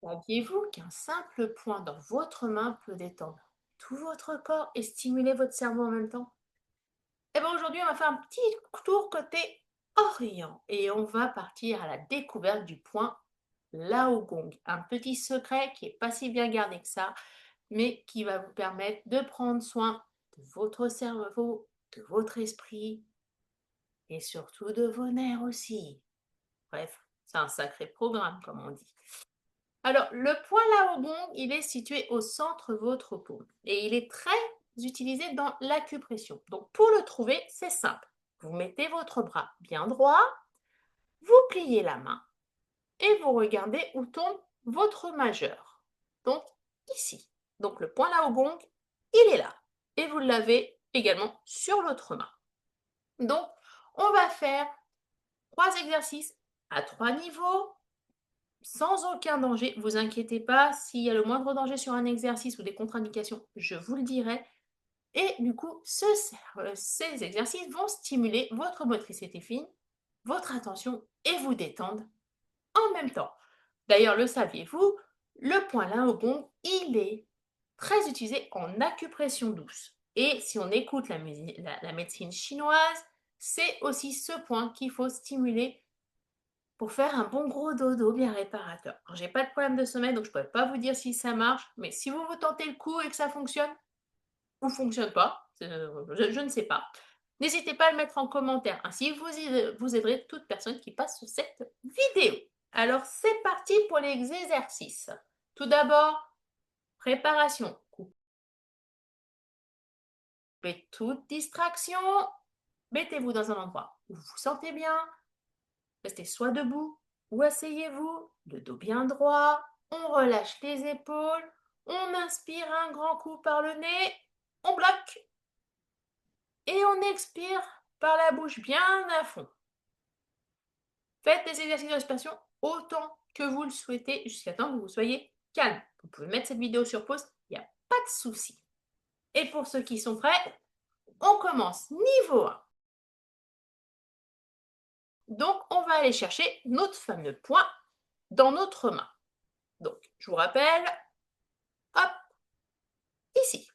Saviez-vous qu'un simple point dans votre main peut détendre tout votre corps et stimuler votre cerveau en même temps? Eh bien aujourd'hui, on va faire un petit tour côté Orient et on va partir à la découverte du point Lao Gong, un petit secret qui est pas si bien gardé que ça, mais qui va vous permettre de prendre soin de votre cerveau, de votre esprit et surtout de vos nerfs aussi. Bref, c'est un sacré programme, comme on dit. Alors, le point Laogon, il est situé au centre de votre paume et il est très utilisé dans l'acupression. Donc, pour le trouver, c'est simple. Vous mettez votre bras bien droit, vous pliez la main et vous regardez où tombe votre majeur. Donc, ici. Donc, le point Laogon, il est là. Et vous l'avez également sur l'autre main. Donc, on va faire 3 exercices à 3 niveaux sans aucun danger. Vous inquiétez pas, s'il y a le moindre danger sur un exercice ou des contre-indications, je vous le dirai. Et du coup, ces exercices vont stimuler votre motricité fine, votre attention et vous détendre en même temps. D'ailleurs, le saviez-vous, le point Laogon, il est très utilisé en acupression douce. Et si on écoute la médecine chinoise, c'est aussi ce point qu'il faut stimuler pour faire un bon gros dodo bien réparateur. Alors, j'ai pas de problème de sommeil, donc je ne pourrais pas vous dire si ça marche, mais si vous vous tentez le coup et que ça fonctionne ou fonctionne pas, je ne sais pas, n'hésitez pas à le mettre en commentaire. Ainsi, vous aiderez toute personne qui passe sur cette vidéo. Alors, c'est parti pour les exercices. Tout d'abord, préparation. Coupez toute distraction. Mettez-vous dans un endroit où vous vous sentez bien. Restez soit debout ou asseyez-vous, le dos bien droit, on relâche les épaules, on inspire un grand coup par le nez, on bloque et on expire par la bouche bien à fond. Faites des exercices de respiration autant que vous le souhaitez jusqu'à temps que vous soyez calme. Vous pouvez mettre cette vidéo sur pause, il n'y a pas de souci. Et pour ceux qui sont prêts, on commence niveau 1. Donc, on va aller chercher notre fameux point dans notre main. Donc, je vous rappelle, hop, ici.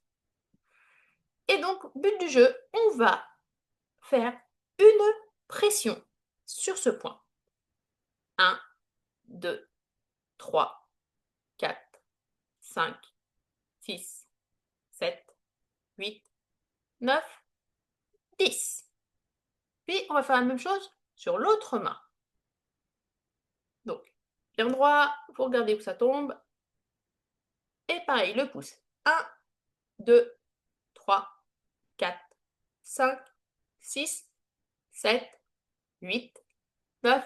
Et donc, but du jeu, on va faire une pression sur ce point. 1, 2, 3, 4, 5, 6, 7, 8, 9, 10. Puis, on va faire la même chose sur l'autre main. Donc, bien droit, vous regardez où ça tombe. Et pareil, le pouce. 1, 2, 3, 4, 5, 6, 7, 8, 9,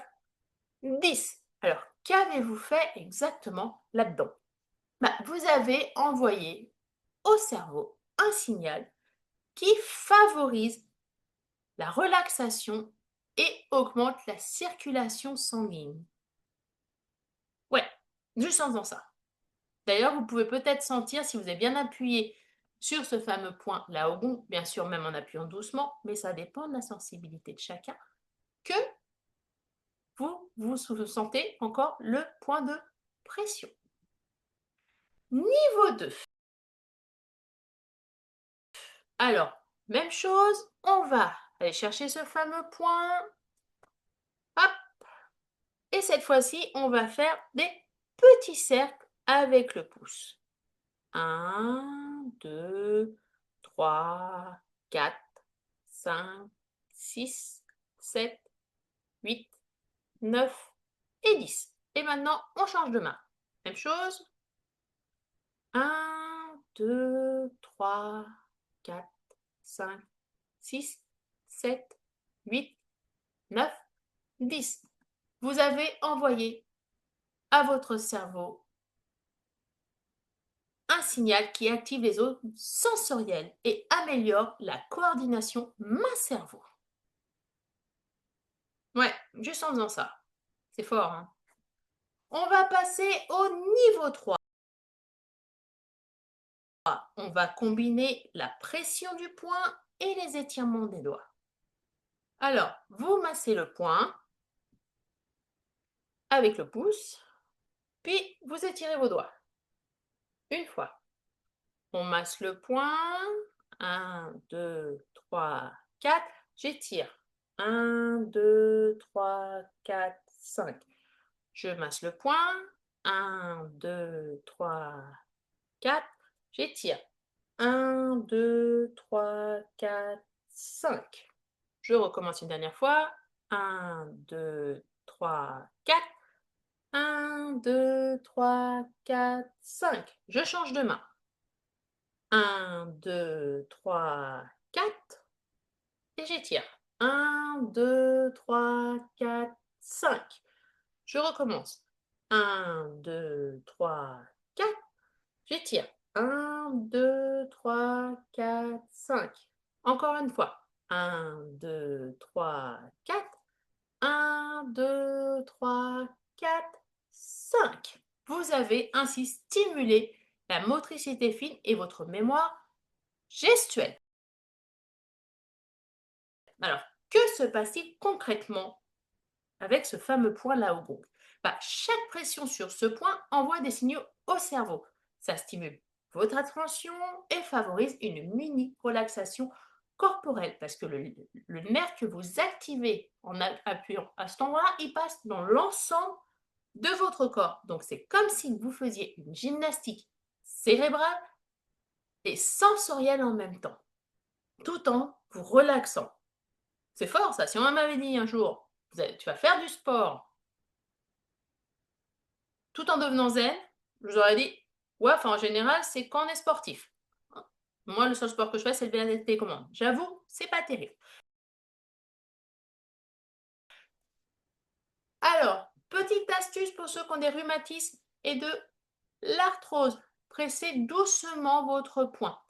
10. Alors, qu'avez-vous fait exactement là-dedans? Vous avez envoyé au cerveau un signal qui favorise la relaxation et augmente la circulation sanguine. Ouais, juste en faisant ça. D'ailleurs, vous pouvez peut-être sentir, si vous avez bien appuyé sur ce fameux point là au bout, bien sûr même en appuyant doucement, mais ça dépend de la sensibilité de chacun, que vous sentez encore le point de pression. Niveau 2. Alors, même chose, on va aller chercher ce fameux point. Hop. Et cette fois-ci, on va faire des petits cercles avec le pouce. 1, 2, 3, 4, 5, 6, 7, 8, 9 et 10. Et maintenant, on change de main. Même chose. 1, 2, 3, 4, 5, 6, 7, 8, 9, 10. Vous avez envoyé à votre cerveau un signal qui active les zones sensorielles et améliore la coordination main-cerveau. Ouais, juste en faisant ça. C'est fort, hein? On va passer au niveau 3. On va combiner la pression du poing et les étirements des doigts. Alors, vous massez le poing avec le pouce Puis, vous étirez vos doigts. Une fois. On masse le poing. 1, 2, 3, 4. J'étire. 1, 2, 3, 4, 5. Je masse le poing. 1, 2, 3, 4. J'étire. 1, 2, 3, 4, 5. Je recommence une dernière fois. 1, 2, 3, 4. 1, 2, 3, 4, 5. Je change de main. 1, 2, 3, 4. Et j'étire. 1, 2, 3, 4, 5. Je recommence. 1, 2, 3, 4. J'étire. 1, 2, 3, 4, 5. Encore une fois. 1, 2, 3, 4. 1, 2, 3, 4, 5. Vous avez ainsi stimulé la motricité fine et votre mémoire gestuelle. Alors, que se passe-t-il concrètement avec ce fameux point là au gong? Chaque pression sur ce point envoie des signaux au cerveau. Ça stimule votre attention et favorise une mini relaxation corporelle parce que le nerf que vous activez en appuyant à cet endroit-là, il passe dans l'ensemble de votre corps. Donc, c'est comme si vous faisiez une gymnastique cérébrale et sensorielle en même temps, tout en vous relaxant. C'est fort ça. Si on m'avait dit un jour, tu vas faire du sport tout en devenant zen, je vous aurais dit, ouais, en général, c'est quand on est sportif. Moi, le seul sport que je fais, c'est le VNT-commande. J'avoue, c'est pas terrible. Alors, petite astuce pour ceux qui ont des rhumatismes et de l'arthrose. Pressez doucement votre poing.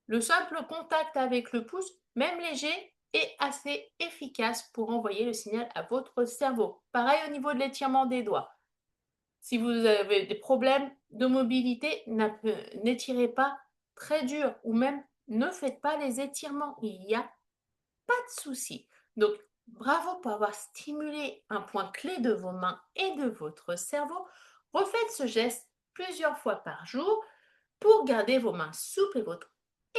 Le simple contact avec le pouce, même léger, est assez efficace pour envoyer le signal à votre cerveau. Pareil au niveau de l'étirement des doigts. Si vous avez des problèmes de mobilité, n'étirez pas très dur ou même ne faites pas les étirements. Il n'y a pas de souci. Donc, bravo pour avoir stimulé un point clé de vos mains et de votre cerveau. Refaites ce geste plusieurs fois par jour pour garder vos mains souples et votre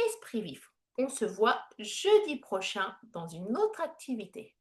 esprit vif. On se voit jeudi prochain dans une autre activité.